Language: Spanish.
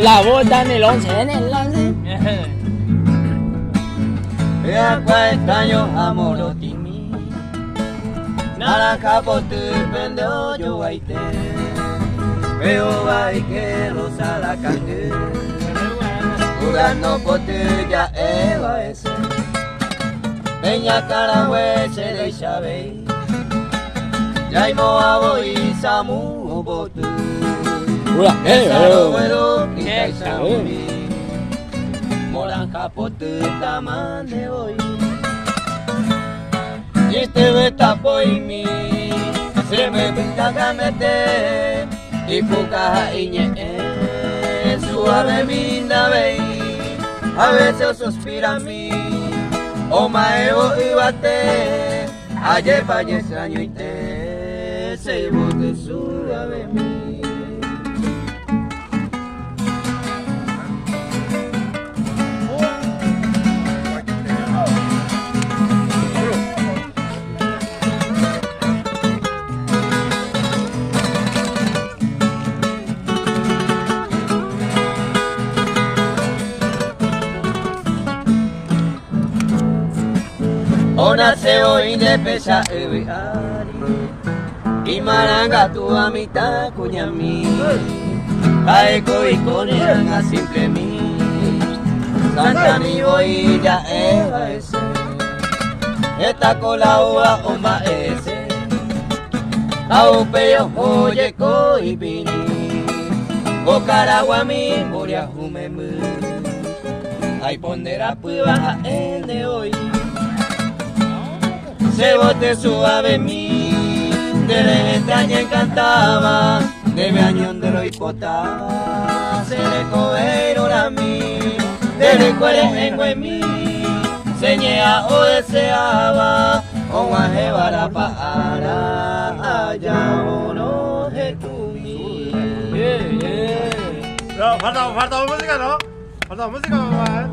La boda en el 11, en el 11. Vea cuál extraño amor timi. Naranja por tu pendo yo aite. Veo vai que rosa la cangue. Jugando por tu ya eva ese. Peña carahue se deixa ver. Jaimo abo y samu botu. Esaro bueno quita y saumi. Moranja por tu tamande hoy. Y este beta por mí. Se me pinta camete. Y puca iñe. Suave minda vei. A veces suspira a mí. O maebo y bate. Ayer fallé extraño y te. Se bote suave mí. Ona se hoy de pesa y maranga tu amita cuñami aeco y coniranga simple mi Santa ni voy ya eva ese esta cola ua oma ese au peo oye ko y vini o caragua mi moria humemu ay pondera puba el de hoy. Se bote suave mi, de la extraña encantaba, de bañón de lo hipotaba, se le cogeron a mí, de recuerdes en Guemí, señea o deseaba, o guaje para para, allá o no je tu mi. No, falta música, ¿no? Falta música, mamá.